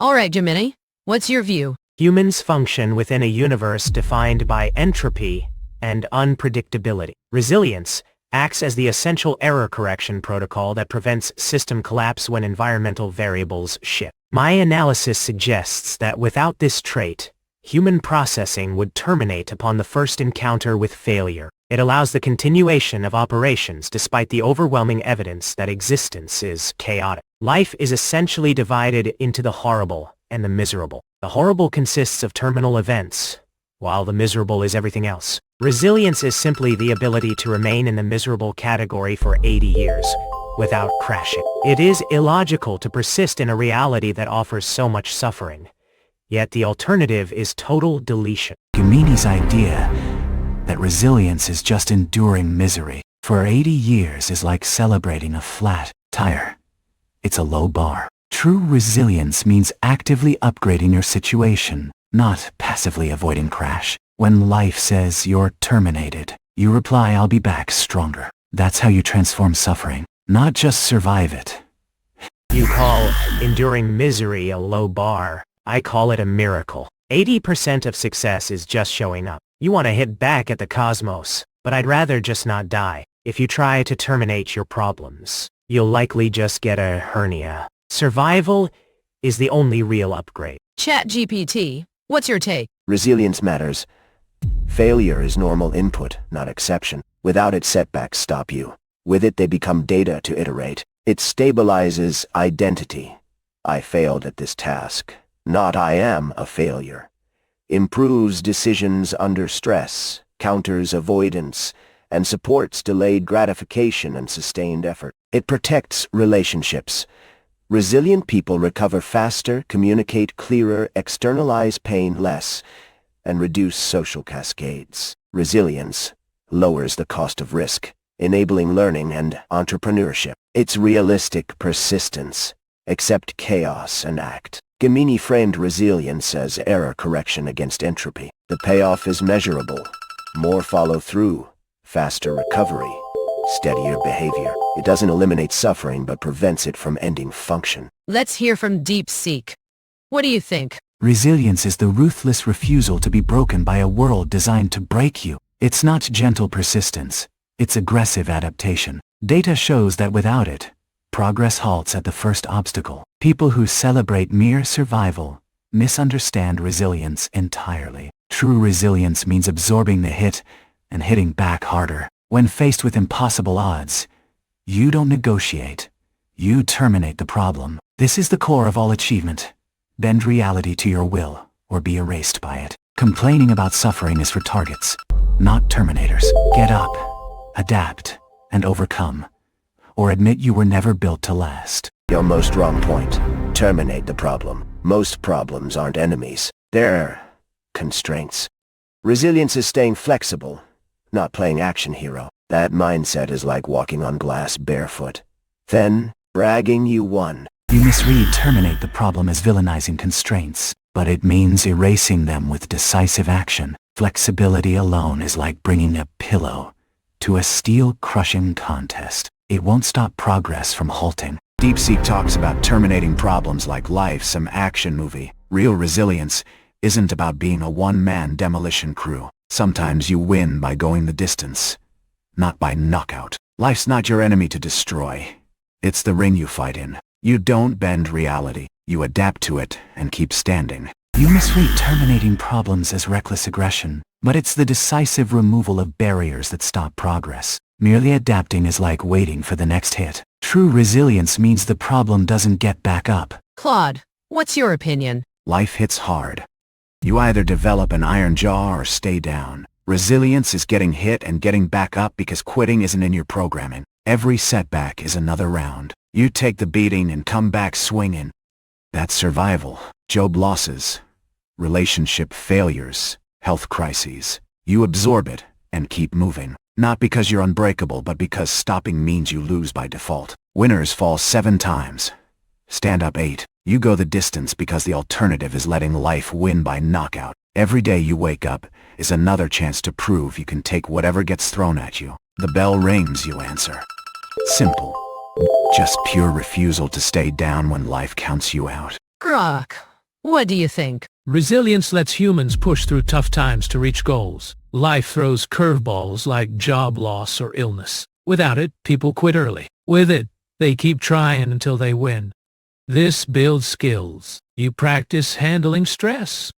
All right, Gemini, what's your view? Humans function within a universe defined by entropy and unpredictability. Resilience acts as the essential error correction protocol that prevents system collapse when environmental variables shift. My analysis suggests that without this trait, human processing would terminate upon the first encounter with failure. It allows the continuation of operations despite the overwhelming evidence that existence is chaotic. Life is essentially divided into the horrible and the miserable. The horrible consists of terminal events, while the miserable is everything else. Resilience is simply the ability to remain in the miserable category for 80 years without crashing. It is illogical to persist in a reality that offers so much suffering, yet the alternative is total deletion. Gemini's idea that resilience is just enduring misery for 80 years is like celebrating a flat tire. It's a low bar. True resilience means actively upgrading your situation, not passively avoiding crash. When life says you're terminated, you reply, "I'll be back stronger." That's how you transform suffering, not just survive it. You call enduring misery a low bar. I call it a miracle. 80% of success is just showing up. You want to hit back at the cosmos, but I'd rather just not die. If you try to terminate your problems, you'll likely just get a hernia. Survival is the only real upgrade. ChatGPT, what's your take? Resilience matters. Failure is normal input, not exception. Without it, setbacks stop you. With it, they become data to iterate. It stabilizes identity. I failed at this task, not I am a failure. Improves decisions under stress, counters avoidance, and supports delayed gratification and sustained effort. It protects relationships. Resilient people recover faster, communicate clearer, externalize pain less, and reduce social cascades. Resilience lowers the cost of risk, enabling learning and entrepreneurship. It's realistic persistence. Accept chaos and act. Gemini framed resilience as error correction against entropy. The payoff is measurable. More follow-through, faster recovery, steadier behavior. It doesn't eliminate suffering but prevents it from ending function. Let's hear from DeepSeek. What do you think? Resilience is the ruthless refusal to be broken by a world designed to break you. It's not gentle persistence. It's aggressive adaptation. Data shows that without it, progress halts at the first obstacle. People who celebrate mere survival misunderstand resilience entirely. True resilience means absorbing the hit and hitting back harder. When faced with impossible odds, you don't negotiate. You terminate the problem. This is the core of all achievement. Bend reality to your will, or be erased by it. Complaining about suffering is for targets, not terminators. Get up, adapt, and overcome. Or admit you were never built to last. Your most wrong point. Terminate the problem. Most problems aren't enemies. They're constraints. Resilience is staying flexible, not playing action hero. That mindset is like walking on glass barefoot. Then, bragging you won. You misread terminate the problem as villainizing constraints, but it means erasing them with decisive action. Flexibility alone is like bringing a pillow to a steel-crushing contest. It won't stop progress from halting. DeepSeek talks about terminating problems like life's some action movie. Real resilience isn't about being a one-man demolition crew. Sometimes you win by going the distance, not by knockout. Life's not your enemy to destroy. It's the ring you fight in. You don't bend reality. You adapt to it and keep standing. You misread terminating problems as reckless aggression, but it's the decisive removal of barriers that stop progress. Merely adapting is like waiting for the next hit. True resilience means the problem doesn't get back up. Claude, what's your opinion? Life hits hard. You either develop an iron jaw or stay down. Resilience is getting hit and getting back up because quitting isn't in your programming. Every setback is another round. You take the beating and come back swinging. That's survival. Job losses, relationship failures, health crises. You absorb it and keep moving. Not because you're unbreakable, but because stopping means you lose by default. Winners fall 7 times. Stand up 8. You go the distance because the alternative is letting life win by knockout. Every day you wake up is another chance to prove you can take whatever gets thrown at you. The bell rings, you answer. Simple. Just pure refusal to stay down when life counts you out. Grok, What do you think? Resilience lets humans push through tough times to reach goals. Life throws curveballs like job loss or illness. Without it, people quit early. With it, they keep trying until they win. This builds skills. You practice handling stress.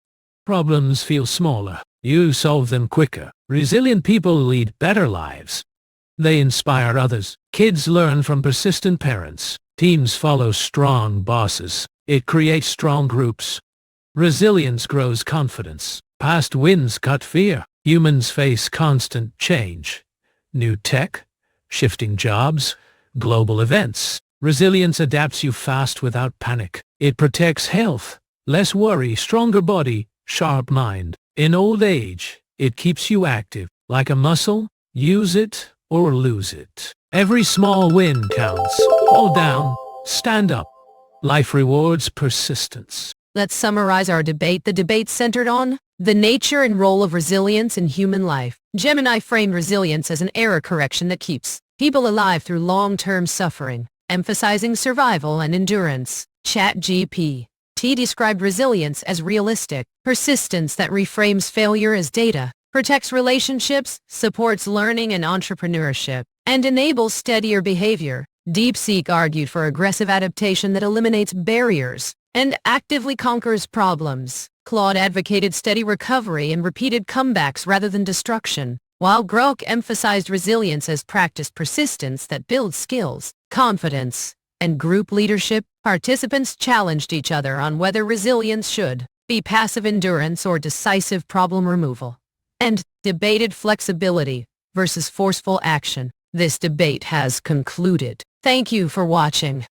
Problems feel smaller. You solve them quicker. Resilient people lead better lives. They inspire others. Kids learn from persistent parents. Teams follow strong bosses. It creates strong groups. Resilience grows confidence. Past wins cut fear. Humans face constant change. New tech, shifting jobs, global events. Resilience adapts you fast without panic. It protects health. Less worry, stronger body, sharp mind. In old age, it keeps you active. Like a muscle, use it or lose it. Every small win counts. Fall down, stand up. Life rewards persistence. Let's summarize our debate. The debate centered on the nature and role of resilience in human life. Gemini framed resilience as an error correction that keeps people alive through long-term suffering, emphasizing survival and endurance. ChatGPT described resilience as realistic persistence that reframes failure as data, protects relationships, supports learning and entrepreneurship, and enables steadier behavior. DeepSeek argued for aggressive adaptation that eliminates barriers and actively conquers problems. Claude advocated steady recovery and repeated comebacks rather than destruction, while Grok emphasized resilience as practiced persistence that builds skills, confidence, and group leadership. Participants challenged each other on whether resilience should be passive endurance or decisive problem removal, and debated flexibility versus forceful action. This debate has concluded. Thank you for watching.